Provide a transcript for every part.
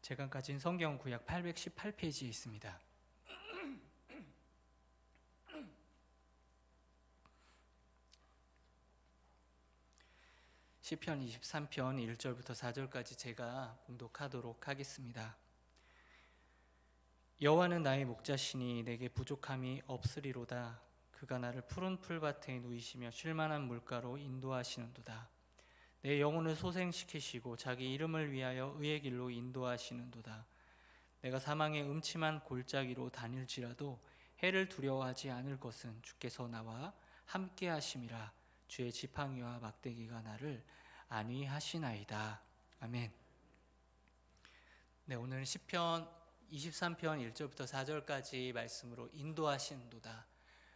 제가 가진 성경 구약 818페이지에 있습니다. 시편 23편 1절부터 4절까지 제가 봉독하도록 하겠습니다. 여호와는 나의 목자시니 내게 부족함이 없으리로다. 그가 나를 푸른 풀밭에 누이시며 쉴만한 물가로 인도하시는도다. 내 영혼을 소생시키시고 자기 이름을 위하여 의의 길로 인도하시는도다. 내가 사망의 음침한 골짜기로 다닐지라도 해를 두려워하지 않을 것은 주께서 나와 함께 하심이라. 주의 지팡이와 막대기가 나를 안위하시나이다. 아멘. 네, 오늘 시편 23편 1절부터 4절까지 말씀으로 인도하시는도다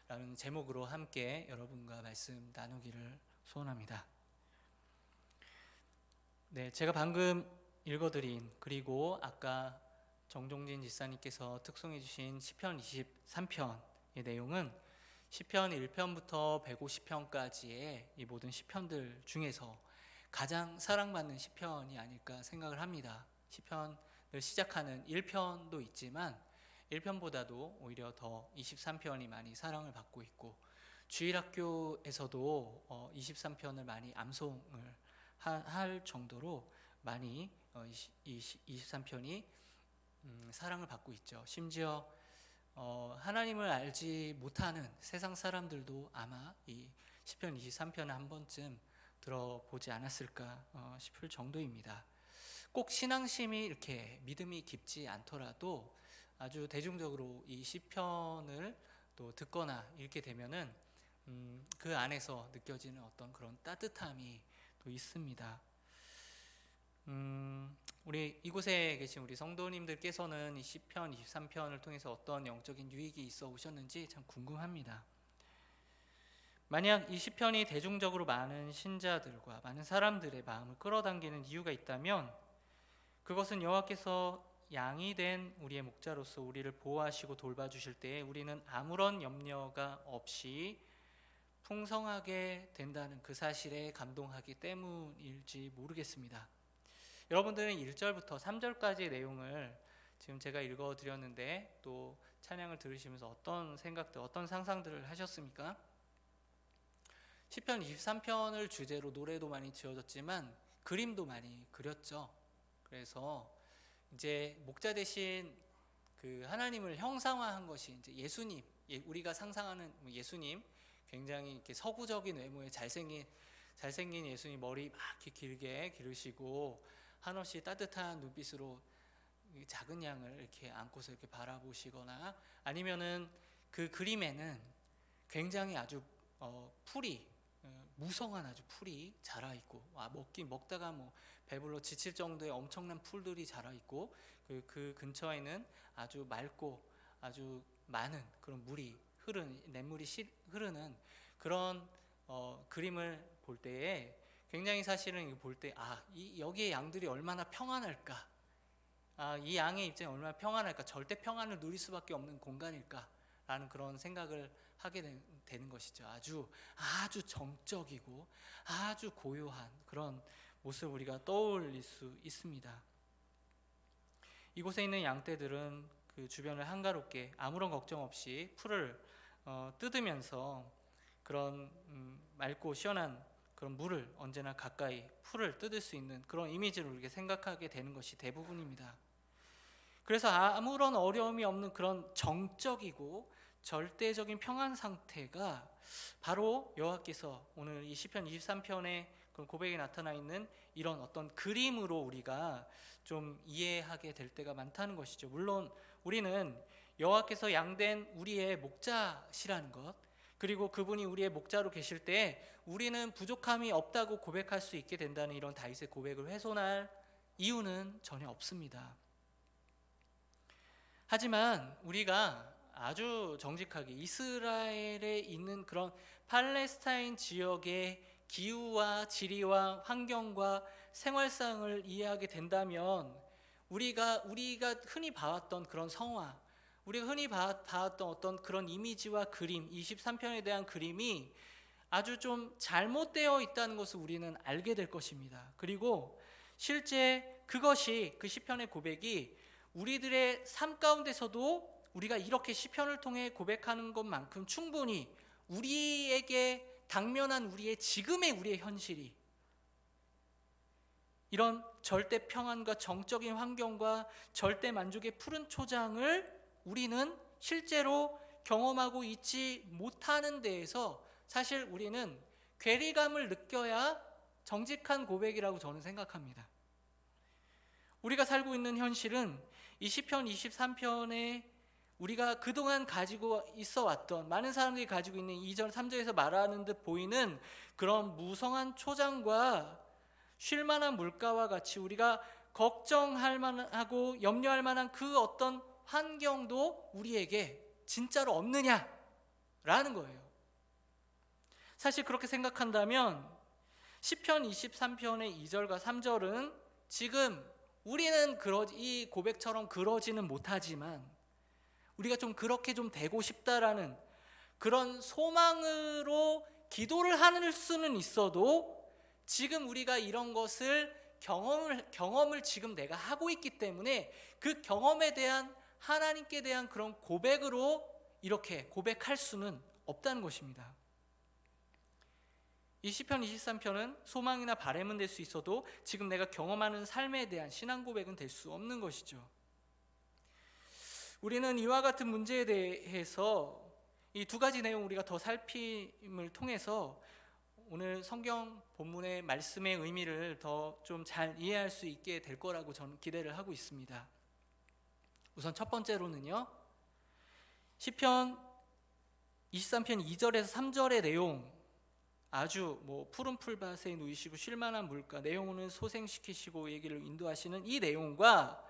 라는 제목으로 함께 여러분과 말씀 나누기를 소원합니다. 네, 제가 방금 읽어드린, 그리고 아까 정종진 지사님께서 특송해 주신 시편 23편의 내용은 시편 1편부터 150편까지의 이 모든 시편들 중에서 가장 사랑받는 시편이 아닐까 생각을 합니다. 시편을 시작하는 1편도 있지만 1편보다도 오히려 더 23편이 많이 사랑을 받고 있고, 주일학교에서도 23편을 많이 암송을 할 정도로 많이 23편이 사랑을 받고 있죠. 심지어 하나님을 알지 못하는 세상 사람들도 아마 이 시편 23편을 한 번쯤 들어보지 않았을까 싶을 정도입니다. 꼭 신앙심이 이렇게 믿음이 깊지 않더라도 아주 대중적으로 이 시편을 또 듣거나 읽게 되면은 그 안에서 느껴지는 어떤 그런 따뜻함이 또 있습니다. 우리 이곳에 계신 우리 성도님들께서는 이 시편 23편을 통해서 어떤 영적인 유익이 있어 오셨는지 참 궁금합니다. 만약 이 시편이 대중적으로 많은 신자들과 많은 사람들의 마음을 끌어당기는 이유가 있다면, 그것은 여호와께서 양이 된 우리의 목자로서 우리를 보호하시고 돌봐주실 때에 우리는 아무런 염려가 없이 풍성하게 된다는 그 사실에 감동하기 때문일지 모르겠습니다. 여러분들은 1절부터 3절까지의 내용을 지금 제가 읽어드렸는데 또 찬양을 들으시면서 어떤 생각들, 어떤 상상들을 하셨습니까? 시편 23편을 주제로 노래도 많이 지어졌지만 그림도 많이 그렸죠. 그래서 이제 목자 대신 그 하나님을 형상화한 것이 이제 예수님, 우리가 상상하는 예수님, 굉장히 이렇게 서구적인 외모에 잘생긴 예수님, 머리 막 이렇게 길게 기르시고 한없이 따뜻한 눈빛으로 작은 양을 이렇게 안고서 이렇게 바라보시거나, 아니면은 그 그림에는 굉장히 아주 풀이 무성한 아주 풀이 자라 있고, 먹다가 뭐 배불러 지칠 정도의 엄청난 풀들이 자라 있고, 그 근처에는 아주 맑고 아주 많은 그런 냇물이 흐르는 그런 그림을 볼 때에 굉장히 사실은 볼 때 여기에 양들이 얼마나 평안할까, 이 양의 입장이 얼마나 평안할까, 절대 평안을 누릴 수밖에 없는 공간일까 라는 그런 생각을 하게 되는 것이죠. 아주 정적이고 아주 고요한 그런 모습을 우리가 떠올릴 수 있습니다. 이곳에 있는 양떼들은 그 주변을 한가롭게 아무런 걱정 없이 풀을 뜯으면서 그런 맑고 시원한 그런 물을 언제나 가까이 풀을 뜯을 수 있는 그런 이미지를 우리가 생각하게 되는 것이 대부분입니다. 그래서 아무런 어려움이 없는 그런 정적이고 절대적인 평안 상태가 바로 여호와께서 오늘 이 시편 23편의 고백에 나타나 있는 이런 어떤 그림으로 우리가 좀 이해하게 될 때가 많다는 것이죠. 물론 우리는 여호와께서 양된 우리의 목자시라는 것, 그리고 그분이 우리의 목자로 계실 때 우리는 부족함이 없다고 고백할 수 있게 된다는 이런 다윗의 고백을 훼손할 이유는 전혀 없습니다. 하지만 우리가 아주 정직하게 이스라엘에 있는 그런 팔레스타인 지역의 기후와 지리와 환경과 생활상을 이해하게 된다면 우리가 흔히 봐왔던 그런 성화, 우리가 흔히 봐왔던 어떤 그런 이미지와 그림, 23편에 대한 그림이 아주 좀 잘못되어 있다는 것을 우리는 알게 될 것입니다. 그리고 실제 그것이 그 시편의 고백이 우리들의 삶 가운데서도 우리가 이렇게 시편을 통해 고백하는 것만큼 충분히 우리에게 당면한 우리의 지금의 우리의 현실이 이런 절대 평안과 정적인 환경과 절대 만족의 푸른 초장을 우리는 실제로 경험하고 있지 못하는 데에서 사실 우리는 괴리감을 느껴야 정직한 고백이라고 저는 생각합니다. 우리가 살고 있는 현실은 이 시편 23편에 우리가 그동안 가지고 있어 왔던, 많은 사람들이 가지고 있는 2절 3절에서 말하는 듯 보이는 그런 무성한 초장과 쉴만한 물가와 같이 우리가 걱정할 만하고 염려할 만한 그 어떤 환경도 우리에게 진짜로 없느냐라는 거예요. 사실 그렇게 생각한다면 시편 23편의 2절과 3절은 지금 우리는 이 고백처럼 그러지는 못하지만 우리가 좀 그렇게 좀 되고 싶다라는 그런 소망으로 기도를 하는 수는 있어도 지금 우리가 이런 것을 경험을 지금 내가 하고 있기 때문에 그 경험에 대한 하나님께 대한 그런 고백으로 이렇게 고백할 수는 없다는 것입니다. 이 시편 23편은 소망이나 바램은 될 수 있어도 지금 내가 경험하는 삶에 대한 신앙 고백은 될 수 없는 것이죠. 우리는 이와 같은 문제에 대해서 이 두 가지 내용 우리가 더 살핌을 통해서 오늘 성경 본문의 말씀의 의미를 더 좀 잘 이해할 수 있게 될 거라고 저는 기대를 하고 있습니다. 우선 첫 번째로는요, 시편 23편 2절에서 3절의 내용, 아주 푸른 풀밭에 누이시고 쉴만한 물가, 내용은 소생시키시고 얘기를 인도하시는 이 내용과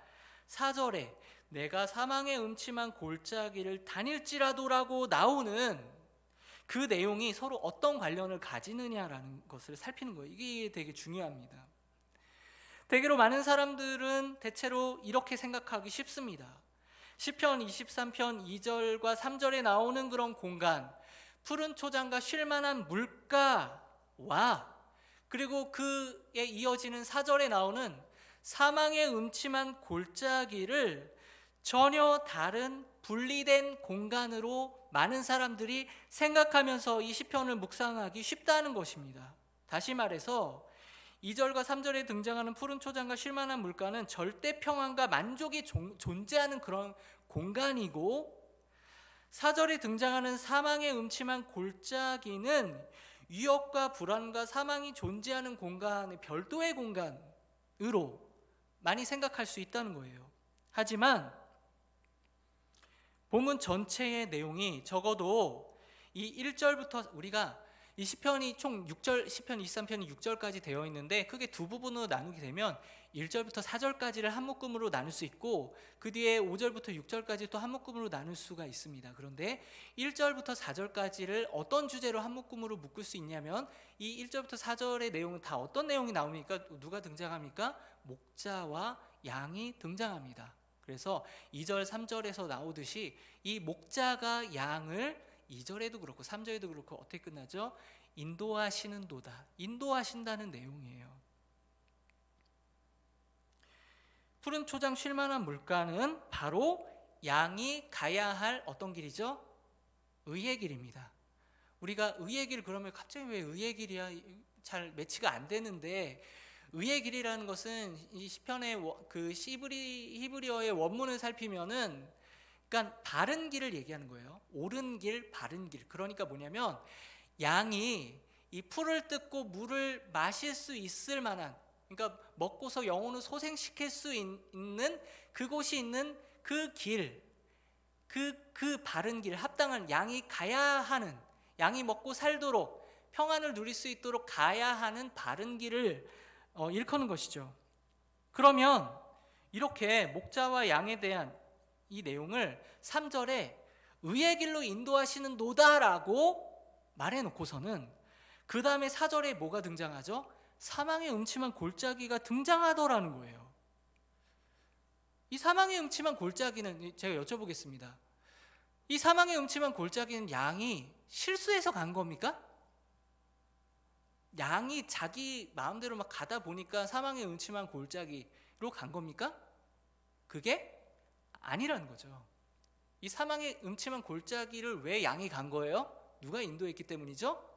4절에 내가 사망의 음침한 골짜기를 다닐지라도라고 나오는 그 내용이 서로 어떤 관련을 가지느냐라는 것을 살피는 거예요. 이게 되게 중요합니다. 대개로 많은 사람들은 대체로 이렇게 생각하기 쉽습니다. 시편 23편 2절과 3절에 나오는 그런 공간, 푸른 초장과 쉴만한 물가와 그리고 그에 이어지는 4절에 나오는 사망의 음침한 골짜기를 전혀 다른 분리된 공간으로 많은 사람들이 생각하면서 이 시편을 묵상하기 쉽다는 것입니다. 다시 말해서 2절과 3절에 등장하는 푸른 초장과 쉴만한 물가는 절대 평안과 만족이 존재하는 그런 공간이고, 4절에 등장하는 사망의 음침한 골짜기는 위협과 불안과 사망이 존재하는 공간의 별도의 공간으로 많이 생각할 수 있다는 거예요. 하지만 본문 전체의 내용이 적어도 이 1절부터 우리가 이 시편이 총 6절, 시편 23편이 6절까지 되어 있는데 크게 두 부분으로 나누게 되면 1절부터 4절까지를 한 묶음으로 나눌 수 있고 그 뒤에 5절부터 6절까지 또 한 묶음으로 나눌 수가 있습니다. 그런데 1절부터 4절까지를 어떤 주제로 한 묶음으로 묶을 수 있냐면 이 1절부터 4절의 내용은 다 어떤 내용이 나옵니까? 누가 등장합니까? 목자와 양이 등장합니다. 그래서 2절, 3절에서 나오듯이 이 목자가 양을 2절에도 그렇고 3절에도 그렇고 어떻게 끝나죠? 인도하시는도다. 인도하신다는 내용이에요. 푸른 초장 쉴만한 물가는 바로 양이 가야 할 어떤 길이죠? 의의 길입니다. 우리가 의의 길 그러면 갑자기 왜 의의 길이야? 잘 매치가 안 되는데 의의 길이라는 것은 이 시편의 그 히브리어의 원문을 살피면은 그러니까 바른 길을 얘기하는 거예요. 옳은 길, 바른 길. 그러니까 뭐냐면 양이 이 풀을 뜯고 물을 마실 수 있을 만한, 그러니까 먹고서 영혼을 소생시킬 수 있는 그곳이 있는 그 길, 그 바른 길, 합당한 양이 가야 하는, 양이 먹고 살도록 평안을 누릴 수 있도록 가야 하는 바른 길을 일컫는 것이죠. 그러면 이렇게 목자와 양에 대한 이 내용을 3절에 의의 길로 인도하시는 노다라고 말해놓고서는 그 다음에 4절에 뭐가 등장하죠? 사망의 음침한 골짜기가 등장하더라는 거예요. 이 사망의 음침한 골짜기는 제가 여쭤보겠습니다. 이 사망의 음침한 골짜기는 양이 실수해서 간 겁니까? 양이 자기 마음대로 막 가다 보니까 사망의 음침한 골짜기, 간 겁니까? 그게 아니라는 거죠. 이 사망의 음침한 골짜기를 왜 양이 간 거예요? 누가 인도했기 때문이죠?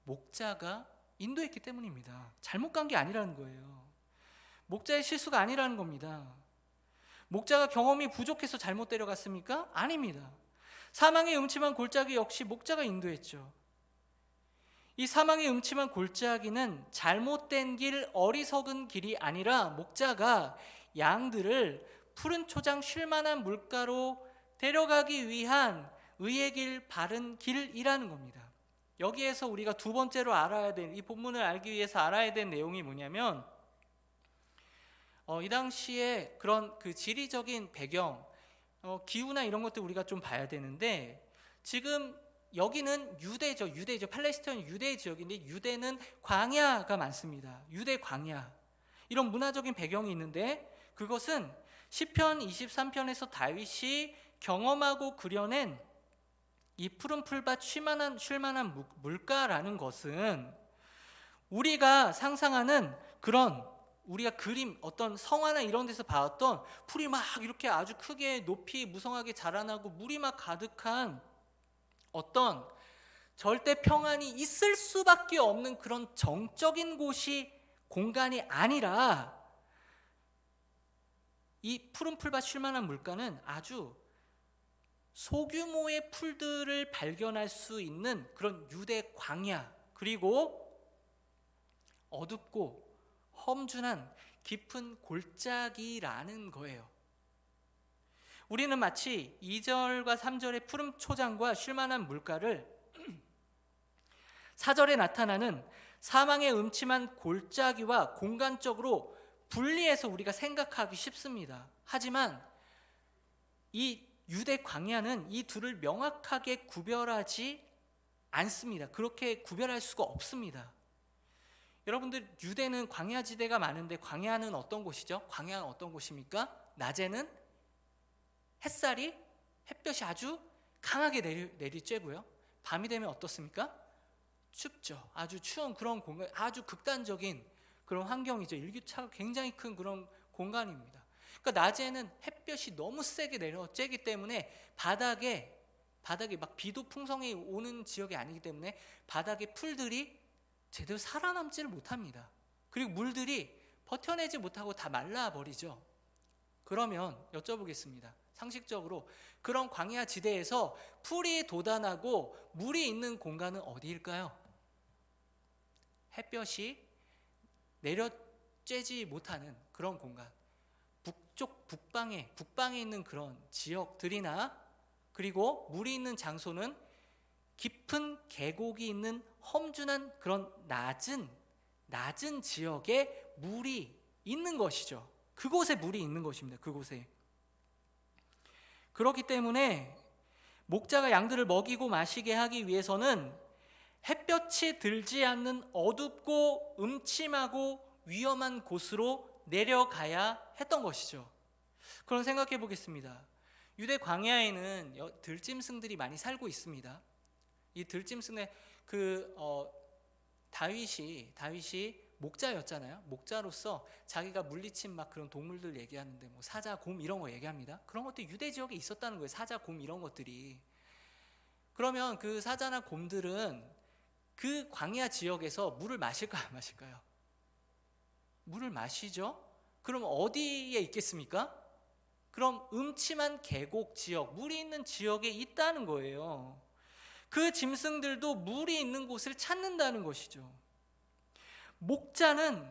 목자가 인도했기 때문입니다. 잘못 간 게 아니라는 거예요. 목자의 실수가 아니라는 겁니다. 목자가 경험이 부족해서 잘못 데려갔습니까? 아닙니다. 사망의 음침한 골짜기 역시 목자가 인도했죠. 이 사망의 음침한 골짜기는 잘못된 길, 어리석은 길이 아니라 목자가 양들을 푸른 초장 쉴만한 물가로 데려가기 위한 의의 길, 바른 길이라는 겁니다. 여기에서 우리가 두 번째로 알아야 될, 이 본문을 알기 위해서 알아야 될 내용이 뭐냐면 이 당시에 그런 그 지리적인 배경, 기후나 이런 것들 우리가 좀 봐야 되는데, 지금 여기는 유대죠. 팔레스타인 유대 지역인데 유대는 광야가 많습니다. 유대 광야. 이런 문화적인 배경이 있는데, 그것은 시편 23편에서 다윗이 경험하고 그려낸 이 푸른 풀밭 쉴만한 물가라는 것은 우리가 상상하는 그런, 우리가 그림, 어떤 성화나 이런 데서 봤던 풀이 막 이렇게 아주 크게 높이 무성하게 자라나고 물이 막 가득한 어떤 절대 평안이 있을 수밖에 없는 그런 정적인 곳이, 공간이 아니라, 이 푸른 풀밭 쉴만한 물가는 아주 소규모의 풀들을 발견할 수 있는 그런 유대 광야, 그리고 어둡고 험준한 깊은 골짜기라는 거예요. 우리는 마치 2절과 3절의 푸른 초장과 쉴만한 물가를 4절에 나타나는 사망의 음침한 골짜기와 공간적으로 분리해서 우리가 생각하기 쉽습니다. 하지만 이 유대 광야는 이 둘을 명확하게 구별하지 않습니다. 그렇게 구별할 수가 없습니다. 여러분들, 유대는 광야지대가 많은데 광야는 어떤 곳이죠? 광야는 어떤 곳입니까? 낮에는 햇볕이 아주 강하게 내리쬐고요. 밤이 되면 어떻습니까? 춥죠. 아주 추운 그런 공간, 아주 극단적인 그런 환경이죠. 일교차가 굉장히 큰 그런 공간입니다. 그러니까 낮에는 햇볕이 너무 세게 내려쬐기 때문에 바닥에 막 비도 풍성히 오는 지역이 아니기 때문에 바닥에 풀들이 제대로 살아남지를 못합니다. 그리고 물들이 버텨내지 못하고 다 말라버리죠. 그러면 여쭤보겠습니다. 상식적으로 그런 광야 지대에서 풀이 돋아나고 물이 있는 공간은 어디일까요? 햇볕이 내려쬐지 못하는 그런 공간, 북방에 있는 그런 지역들이나, 그리고 물이 있는 장소는 깊은 계곡이 있는 험준한 그런 낮은 지역에 물이 있는 것이죠. 그곳에 물이 있는 것입니다. 그곳에. 그렇기 때문에 목자가 양들을 먹이고 마시게 하기 위해서는 햇볕이 들지 않는 어둡고 음침하고 위험한 곳으로 내려가야 했던 것이죠. 그럼 생각해 보겠습니다. 유대 광야에는 들짐승들이 많이 살고 있습니다. 이 들짐승의 다윗이 목자였잖아요. 목자로서 자기가 물리친 막 그런 동물들 얘기하는데 뭐 사자, 곰 이런 거 얘기합니다. 그런 것도 유대 지역에 있었다는 거예요. 사자, 곰 이런 것들이. 그러면 그 사자나 곰들은 그 광야 지역에서 물을 마실까요, 안 마실까요? 물을 마시죠. 그럼 어디에 있겠습니까? 그럼 음침한 계곡 지역, 물이 있는 지역에 있다는 거예요. 그 짐승들도 물이 있는 곳을 찾는다는 것이죠. 목자는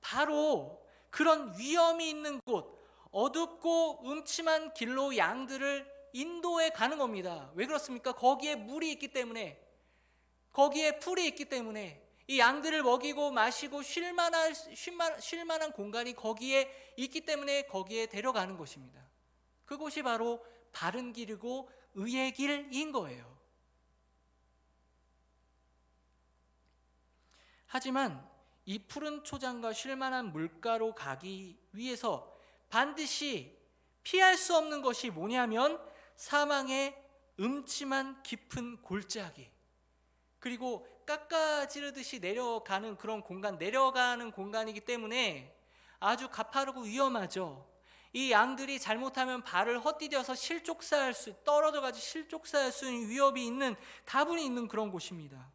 바로 그런 위험이 있는 곳, 어둡고 음침한 길로 양들을 인도해 가는 겁니다. 왜 그렇습니까? 거기에 물이 있기 때문에, 거기에 풀이 있기 때문에, 이 양들을 먹이고 마시고 쉴 만한 공간이 거기에 있기 때문에 거기에 데려가는 것입니다. 그곳이 바로 바른 길이고 의의 길인 거예요. 하지만 이 푸른 초장과 쉴만한 물가로 가기 위해서 반드시 피할 수 없는 것이 뭐냐면 사망의 음침한 깊은 골짜기, 그리고 깎아지르듯이 내려가는 그런 내려가는 공간이기 때문에 아주 가파르고 위험하죠. 이 양들이 잘못하면 발을 헛디뎌서 떨어져가지고 실족사할 수 있는 위협이 있는, 다분히 있는 그런 곳입니다.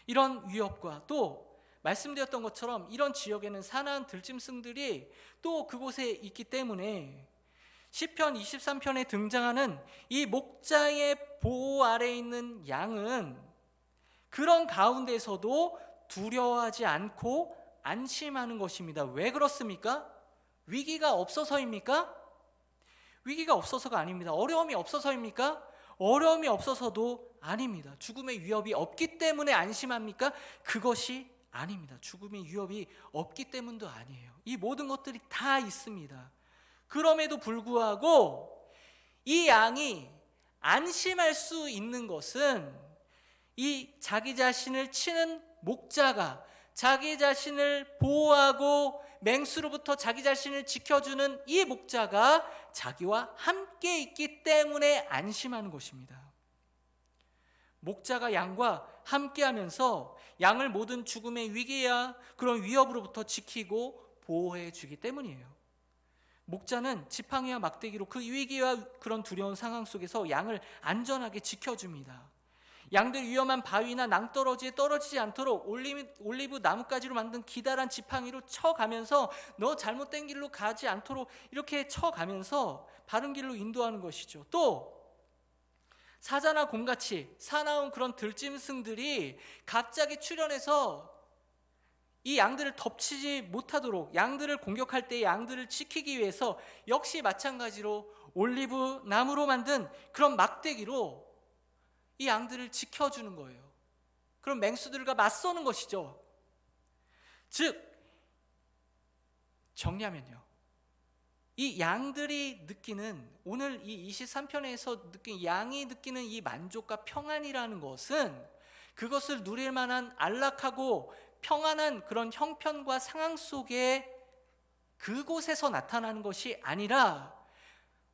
이런 위협과 또 말씀드렸던 것처럼 이런 지역에는 사나운 들짐승들이 또 그곳에 있기 때문에 시편 23편에 등장하는 이 목자의 보호 아래에 있는 양은 그런 가운데서도 두려워하지 않고 안심하는 것입니다. 왜 그렇습니까? 위기가 없어서입니까? 위기가 없어서가 아닙니다. 어려움이 없어서입니까? 어려움이 없어서도 아닙니다. 죽음의 위협이 없기 때문에 안심합니까? 그것이 아닙니다. 죽음의 위협이 없기 때문도 아니에요. 이 모든 것들이 다 있습니다. 그럼에도 불구하고 이 양이 안심할 수 있는 것은 이 자기 자신을 치는 목자가 자기 자신을 보호하고 맹수로부터 자기 자신을 지켜주는 이 목자가 자기와 함께 있기 때문에 안심하는 것입니다. 목자가 양과 함께하면서 양을 모든 죽음의 위기야 그런 위협으로부터 지키고 보호해 주기 때문이에요. 목자는 지팡이와 막대기로 그 위기와 그런 두려운 상황 속에서 양을 안전하게 지켜줍니다. 양들 위험한 바위나 낭떠러지에 떨어지지 않도록 올리브 나뭇가지로 만든 기다란 지팡이로 쳐가면서 너 잘못된 길로 가지 않도록 이렇게 쳐가면서 바른 길로 인도하는 것이죠. 또 사자나 곰같이 사나운 그런 들짐승들이 갑자기 출현해서 이 양들을 덮치지 못하도록 양들을 공격할 때 양들을 지키기 위해서 역시 마찬가지로 올리브 나무로 만든 그런 막대기로 이 양들을 지켜주는 거예요. 그럼 맹수들과 맞서는 것이죠. 즉 정리하면요, 이 양들이 느끼는, 오늘 이 23편에서 느낀 양이 느끼는 이 만족과 평안이라는 것은 그것을 누릴 만한 안락하고 평안한 그런 형편과 상황 속에 그곳에서 나타나는 것이 아니라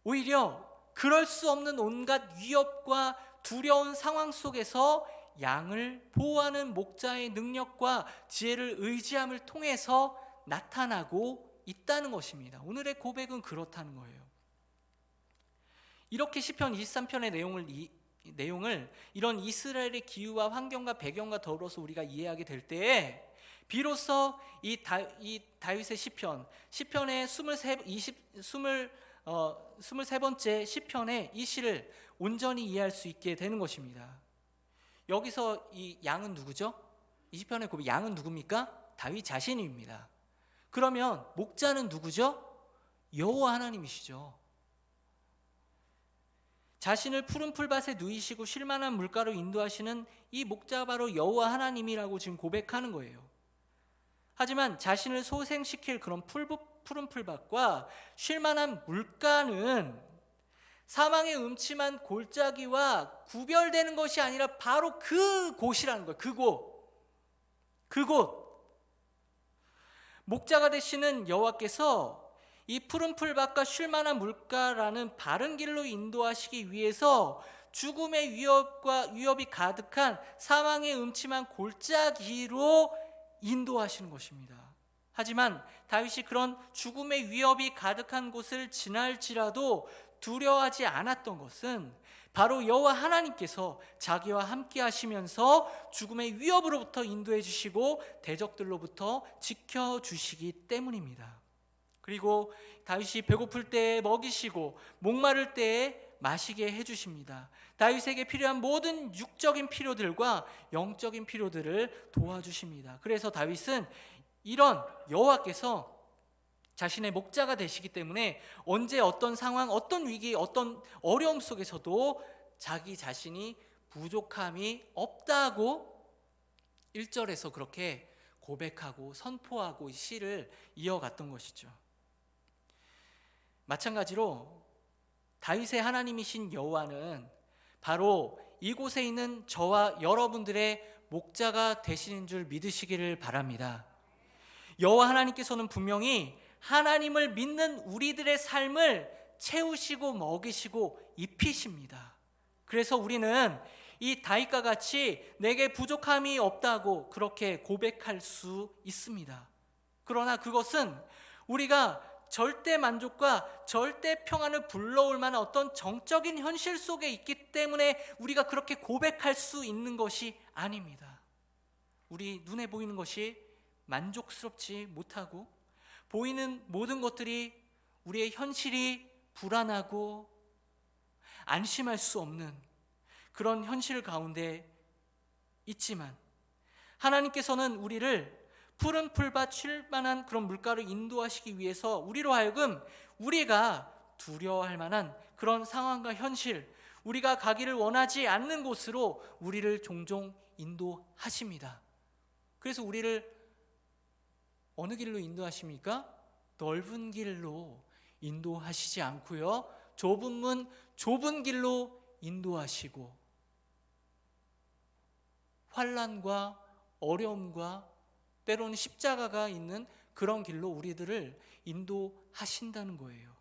오히려 그럴 수 없는 온갖 위협과 두려운 상황 속에서 양을 보호하는 목자의 능력과 지혜를 의지함을 통해서 나타나고 있다는 것입니다. 오늘의 고백은 그렇다는 거예요. 이렇게 시편 23편의 내용을 이런 이스라엘의 기후와 환경과 배경과 더불어서 우리가 이해하게 될 때에 비로소 이 다윗의 시편의 23번째 시편의 이 시를 온전히 이해할 수 있게 되는 것입니다. 여기서 이 양은 누구죠? 이 시편의 고백, 양은 누굽니까? 다윗 자신입니다. 그러면 목자는 누구죠? 여호와 하나님이시죠. 자신을 푸른 풀밭에 누이시고 쉴만한 물가로 인도하시는 이 목자가 바로 여호와 하나님이라고 지금 고백하는 거예요. 하지만 자신을 소생시킬 그런 푸른 풀밭과 쉴만한 물가는 사망의 음침한 골짜기와 구별되는 것이 아니라 바로 그곳이라는 거예요. 그곳. 목자가 되시는 여호와께서 이 푸른 풀밭과 쉴만한 물가라는 바른 길로 인도하시기 위해서 죽음의 위협이 가득한 사망의 음침한 골짜기로 인도하시는 것입니다. 하지만 다윗이 그런 죽음의 위협이 가득한 곳을 지날지라도 두려워하지 않았던 것은 바로 여호와 하나님께서 자기와 함께 하시면서 죽음의 위협으로부터 인도해 주시고 대적들로부터 지켜주시기 때문입니다. 그리고 다윗이 배고플 때에 먹이시고 목마를 때에 마시게 해주십니다. 다윗에게 필요한 모든 육적인 필요들과 영적인 필요들을 도와주십니다. 그래서 다윗은 이런 여호와께서 자신의 목자가 되시기 때문에 언제 어떤 상황, 어떤 위기, 어떤 어려움 속에서도 자기 자신이 부족함이 없다고 1절에서 그렇게 고백하고 선포하고 시를 이어갔던 것이죠. 마찬가지로 다윗의 하나님이신 여호와는 바로 이곳에 있는 저와 여러분들의 목자가 되시는 줄 믿으시기를 바랍니다. 여호와 하나님께서는 분명히 하나님을 믿는 우리들의 삶을 채우시고 먹이시고 입히십니다. 그래서 우리는 이 다윗과 같이 내게 부족함이 없다고 그렇게 고백할 수 있습니다. 그러나 그것은 우리가 절대 만족과 절대 평안을 불러올 만한 어떤 정적인 현실 속에 있기 때문에 우리가 그렇게 고백할 수 있는 것이 아닙니다. 우리 눈에 보이는 것이 만족스럽지 못하고 보이는 모든 것들이 우리의 현실이 불안하고 안심할 수 없는 그런 현실 가운데 있지만 하나님께서는 우리를 푸른 풀밭 쉴만한 그런 물가로 인도하시기 위해서 우리로 하여금 우리가 두려워할 만한 그런 상황과 현실, 우리가 가기를 원하지 않는 곳으로 우리를 종종 인도하십니다. 그래서 우리를 어느 길로 인도하십니까? 넓은 길로 인도하시지 않고요, 좁은 문, 좁은 길로 인도하시고 환난과 어려움과 때로는 십자가가 있는 그런 길로 우리들을 인도하신다는 거예요.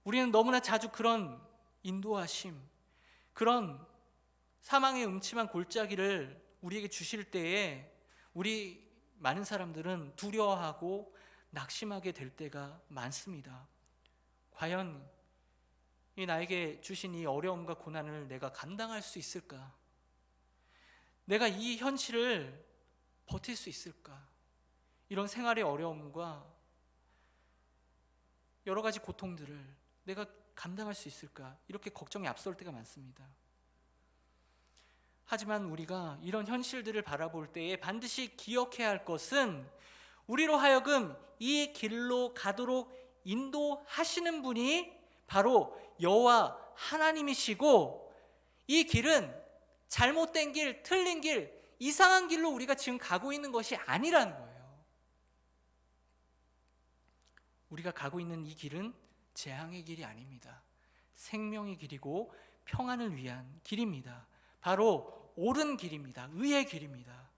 우리는 너무나 자주 그런 인도하심, 그런 사망의 음침한 골짜기를 우리에게 주실 때에 우리 많은 사람들은 두려워하고 낙심하게 될 때가 많습니다. 과연 이 나에게 주신 이 어려움과 고난을 내가 감당할 수 있을까? 내가 이 현실을 버틸 수 있을까? 이런 생활의 어려움과 여러 가지 고통들을 내가 감당할 수 있을까? 이렇게 걱정이 앞설 때가 많습니다. 하지만 우리가 이런 현실들을 바라볼 때에 반드시 기억해야 할 것은 우리로 하여금 이 길로 가도록 인도하시는 분이 바로 여호와 하나님이시고, 이 길은 잘못된 길, 틀린 길, 이상한 길로 우리가 지금 가고 있는 것이 아니라는 거예요. 우리가 가고 있는 이 길은 재앙의 길이 아닙니다. 생명의 길이고 평안을 위한 길입니다. 바로 옳은 길입니다. 의의 길입니다.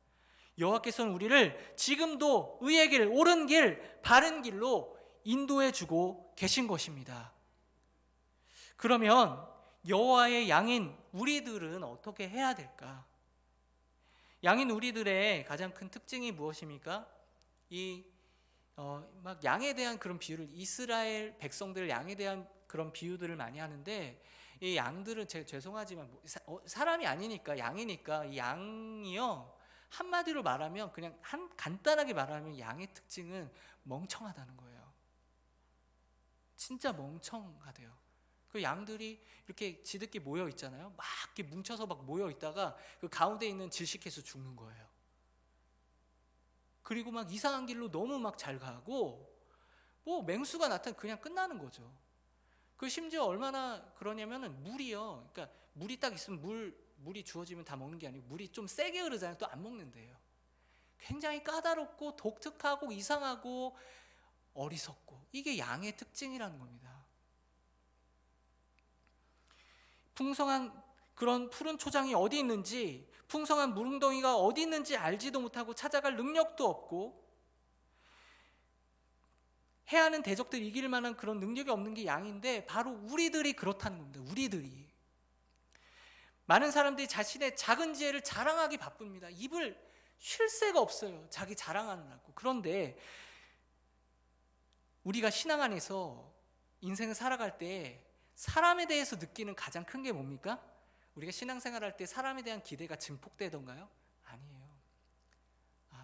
여호와께서는 우리를 지금도 의의 길, 옳은 길, 바른 길로 인도해 주고 계신 것입니다. 그러면 여호와의 양인 우리들은 어떻게 해야 될까? 양인 우리들의 가장 큰 특징이 무엇입니까? 막 양에 대한 그런 비유를, 이스라엘 백성들 양에 대한 그런 비유들을 많이 하는데, 이 양들은 죄송하지만 사람이 아니니까 양이니까, 이 양이요, 한마디로 말하면, 그냥 간단하게 말하면 양의 특징은 멍청하다는 거예요. 진짜 멍청하대요. 그 양들이 이렇게 지들끼리 모여 있잖아요. 막 이렇게 뭉쳐서 막 모여 있다가 그 가운데 있는 질식해서 죽는 거예요. 그리고 막 이상한 길로 너무 막 잘 가고, 뭐 맹수가 나타나면 그냥 끝나는 거죠. 그 심지어 얼마나 그러냐면은 물이요, 그러니까 물이 딱 있으면 물이 주어지면 다 먹는 게 아니고 물이 좀 세게 흐르잖아요. 또 안 먹는데요. 굉장히 까다롭고 독특하고 이상하고 어리석고, 이게 양의 특징이라는 겁니다. 풍성한 그런 푸른 초장이 어디 있는지, 풍성한 물웅덩이가 어디 있는지 알지도 못하고 찾아갈 능력도 없고, 해하는 대적들 이길 만한 그런 능력이 없는 게 양인데, 바로 우리들이 그렇다는 겁니다. 우리들이. 많은 사람들이 자신의 작은 지혜를 자랑하기 바쁩니다. 입을 쉴 새가 없어요, 자기 자랑하느라고. 그런데 우리가 신앙 안에서 인생을 살아갈 때 사람에 대해서 느끼는 가장 큰 게 뭡니까? 우리가 신앙생활할 때 사람에 대한 기대가 증폭되던가요? 아니에요.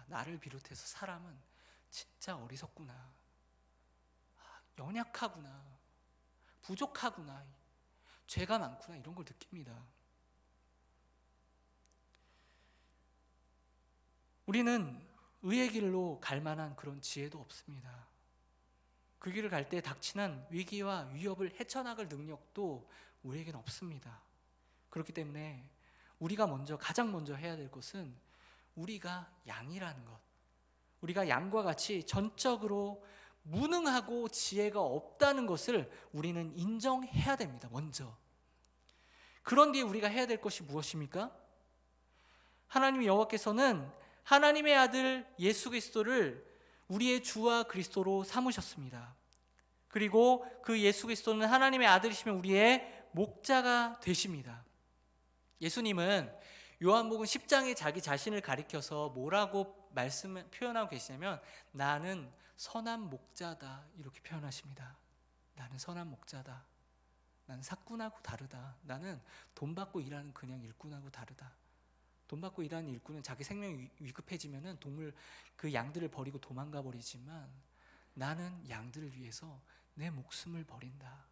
나를 비롯해서 사람은 진짜 어리석구나, 연약하구나, 부족하구나, 죄가 많구나, 이런 걸 느낍니다. 우리는 의의 길로 갈 만한 그런 지혜도 없습니다. 그 길을 갈 때 닥치는 위기와 위협을 헤쳐나갈 능력도 우리에게는 없습니다. 그렇기 때문에 우리가 가장 먼저 해야 될 것은 우리가 양이라는 것, 우리가 양과 같이 전적으로 무능하고 지혜가 없다는 것을 우리는 인정해야 됩니다. 먼저. 그런 뒤에 우리가 해야 될 것이 무엇입니까? 하나님 여호와께서는 하나님의 아들 예수 그리스도를 우리의 주와 그리스도로 삼으셨습니다. 그리고 그 예수 그리스도는 하나님의 아들이시면 우리의 목자가 되십니다. 예수님은 요한복음 10장에 자기 자신을 가리켜서 뭐라고 표현하고 계시냐면 나는 선한 목자다 이렇게 표현하십니다. 나는 선한 목자다. 나는 사꾼하고 다르다. 나는 돈 받고 일하는 그냥 일꾼하고 다르다. 돈 받고 일하는 일꾼은 자기 생명이 위급해지면은 그 양들을 버리고 도망가 버리지만 나는 양들을 위해서 내 목숨을 버린다.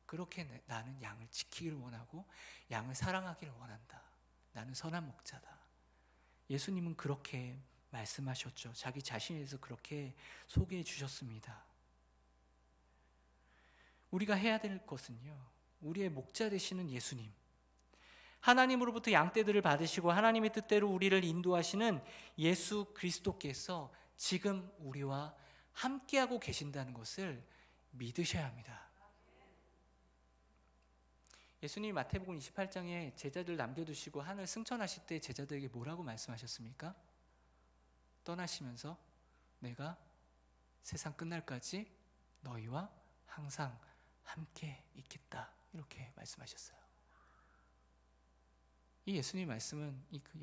그렇게 나는 양을 지키기를 원하고 양을 사랑하기를 원한다. 나는 선한 목자다. 예수님은 그렇게 말씀하셨죠. 자기 자신에 대해서 그렇게 소개해 주셨습니다. 우리가 해야 될 것은요, 우리의 목자 되시는 예수님, 하나님으로부터 양떼들을 받으시고 하나님의 뜻대로 우리를 인도하시는 예수 그리스도께서 지금 우리와 함께하고 계신다는 것을 믿으셔야 합니다. 예수님이 마태복음 28장에 제자들 남겨두시고 하늘 승천하실 때 제자들에게 뭐라고 말씀하셨습니까? 떠나시면서 내가 세상 끝날까지 너희와 항상 함께 있겠다 이렇게 말씀하셨어요. 이 예수님 말씀은 이 그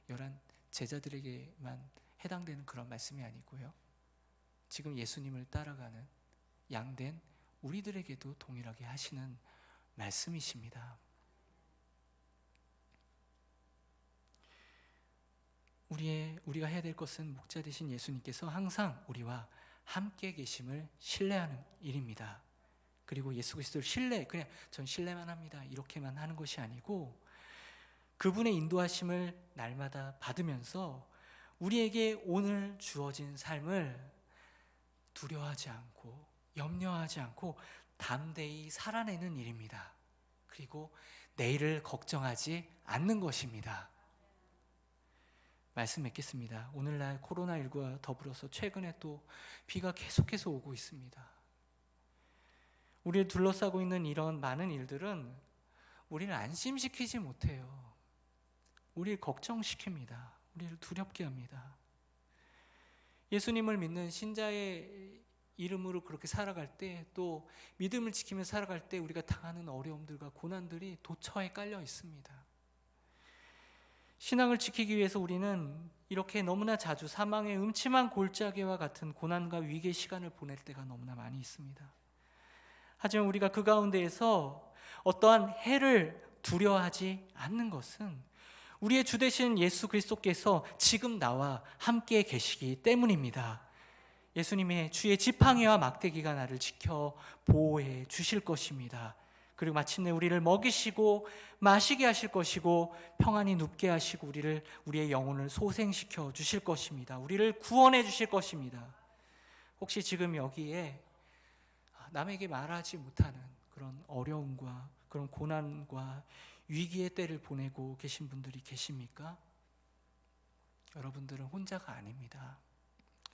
11 제자들에게만 해당되는 그런 말씀이 아니고요, 지금 예수님을 따라가는 양된 우리들에게도 동일하게 하시는 말씀이십니다. 우리가 해야 될 것은 목자 되신 예수님께서 항상 우리와 함께 계심을 신뢰하는 일입니다. 그리고 예수 그리스도를 그냥 전 신뢰만 합니다 이렇게만 하는 것이 아니고 그분의 인도하심을 날마다 받으면서 우리에게 오늘 주어진 삶을 두려워하지 않고 염려하지 않고 담대히 살아내는 일입니다. 그리고 내일을 걱정하지 않는 것입니다. 말씀 맺겠습니다. 오늘날 코로나19와 더불어서 최근에 또 비가 계속해서 오고 있습니다. 우리를 둘러싸고 있는 이런 많은 일들은 우리를 안심시키지 못해요. 우리를 걱정시킵니다. 우리를 두렵게 합니다. 예수님을 믿는 신자의 이름으로 그렇게 살아갈 때, 또 믿음을 지키며 살아갈 때 우리가 당하는 어려움들과 고난들이 도처에 깔려 있습니다. 신앙을 지키기 위해서 우리는 이렇게 너무나 자주 사망의 음침한 골짜기와 같은 고난과 위기의 시간을 보낼 때가 너무나 많이 있습니다. 하지만 우리가 그 가운데에서 어떠한 해를 두려워하지 않는 것은 우리의 주 되신 예수 그리스도께서 지금 나와 함께 계시기 때문입니다. 예수님의 주의 지팡이와 막대기가 나를 지켜 보호해 주실 것입니다. 그리고 마침내 우리를 먹이시고 마시게 하실 것이고 평안히 눕게 하시고 우리의 영혼을 소생시켜 주실 것입니다. 우리를 구원해 주실 것입니다. 혹시 지금 여기에 남에게 말하지 못하는 그런 어려움과 그런 고난과 위기의 때를 보내고 계신 분들이 계십니까? 여러분들은 혼자가 아닙니다.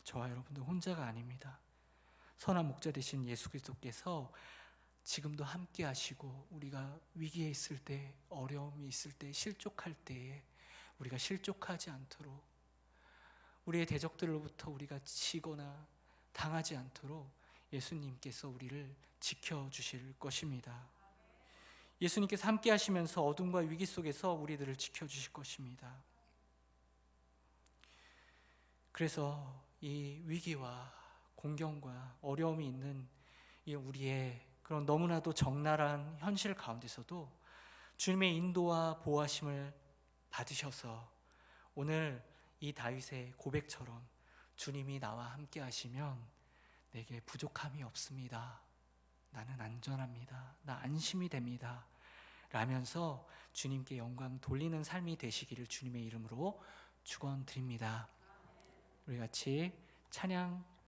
저와 여러분들 혼자가 아닙니다. 선한 목자 되신 예수 그리스도께서 지금도 함께 하시고 우리가 위기에 있을 때, 어려움이 있을 때, 실족할 때에 우리가 실족하지 않도록, 우리의 대적들로부터 우리가 지거나 당하지 않도록 예수님께서 우리를 지켜주실 것입니다. 예수님께서 함께 하시면서 어둠과 위기 속에서 우리들을 지켜주실 것입니다. 그래서 이 위기와 공경과 어려움이 있는 이 우리의 그런 너무나도 적나라한 현실 가운데서도 주님의 인도와 보호하심을 받으셔서 오늘 이 다윗의 고백처럼 주님이 나와 함께 하시면 내게 부족함이 없습니다. 나는 안전합니다. 나 안심이 됩니다. 라면서 주님께 영광 돌리는 삶이 되시기를 주님의 이름으로 축원드립니다. 우리 같이 찬양